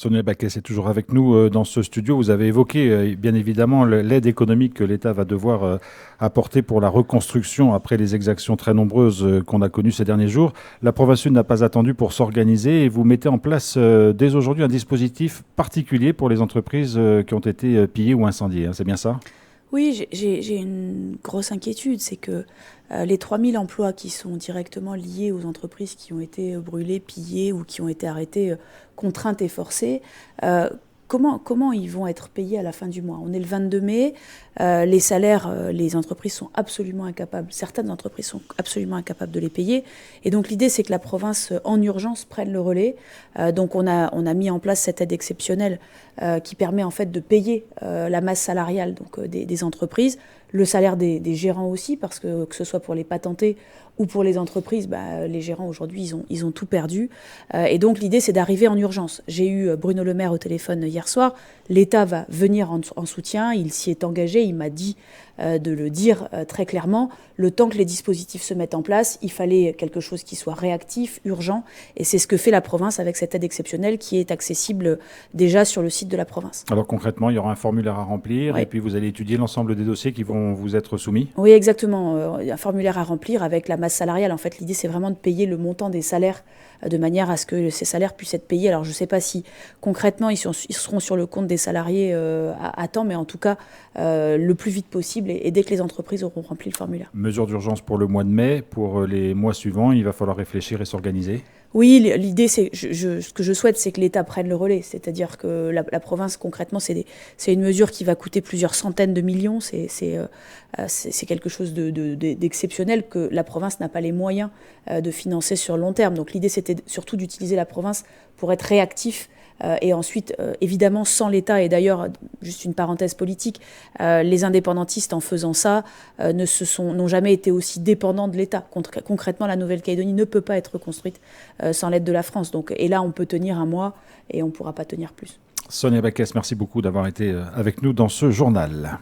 Sonia Baquet est toujours avec nous dans ce studio. Vous avez évoqué bien évidemment l'aide économique que l'État va devoir apporter pour la reconstruction après les exactions très nombreuses qu'on a connues ces derniers jours. La province Sud n'a pas attendu pour s'organiser et vous mettez en place dès aujourd'hui un dispositif particulier pour les entreprises qui ont été pillées ou incendiées. C'est bien ça? Oui, j'ai une grosse inquiétude, c'est que les 3000 emplois qui sont directement liés aux entreprises qui ont été brûlées, pillées ou qui ont été arrêtées, contraintes et forcées, comment ils vont être payés à la fin du mois? On est le 22 mai, les salaires, les entreprises sont absolument incapables, certaines entreprises sont absolument incapables de les payer. Et donc l'idée, c'est que la province, en urgence, prenne le relais. Donc on a mis en place cette aide exceptionnelle qui permet en fait de payer la masse salariale donc, des entreprises, le salaire des gérants aussi, parce que ce soit pour les patentés ou pour les entreprises, les gérants aujourd'hui, ils ont tout perdu. Et donc l'idée, c'est d'arriver en urgence. J'ai eu Bruno Le Maire au téléphone hier soir. L'État va venir en soutien, il s'y est engagé, il m'a dit de le dire très clairement. Le temps que les dispositifs se mettent en place, il fallait quelque chose qui soit réactif, urgent, et c'est ce que fait la province avec cette aide exceptionnelle qui est accessible déjà sur le site de la province. Alors concrètement, il y aura un formulaire à remplir Oui. et puis vous allez étudier l'ensemble des dossiers qui vont vous être soumis. Oui, exactement. Un formulaire à remplir avec la masse salariale. En fait, l'idée, c'est vraiment de payer le montant des salaires de manière à ce que ces salaires puissent être payés. Alors, je ne sais pas si concrètement, ils seront sur le compte des salariés à temps, mais en tout cas, le plus vite possible et dès que les entreprises auront rempli le formulaire. Mesure d'urgence pour le mois de mai. Pour les mois suivants, il va falloir réfléchir et s'organiser. Oui, l'idée, c'est, ce que je souhaite, c'est que l'État prenne le relais. C'est-à-dire que la province, concrètement, c'est une mesure qui va coûter plusieurs centaines de millions. C'est quelque chose d'exceptionnel que la province n'a pas les moyens de financer sur le long terme. Donc l'idée, c'était surtout d'utiliser la province pour être réactif. Et ensuite, évidemment, sans l'État, et d'ailleurs, juste une parenthèse politique, les indépendantistes, en faisant ça, n'ont jamais été aussi dépendants de l'État. Concrètement, la Nouvelle-Calédonie ne peut pas être reconstruite sans l'aide de la France. Donc, et là, on peut tenir un mois et on ne pourra pas tenir plus. Sonia Baquet, merci beaucoup d'avoir été avec nous dans ce journal.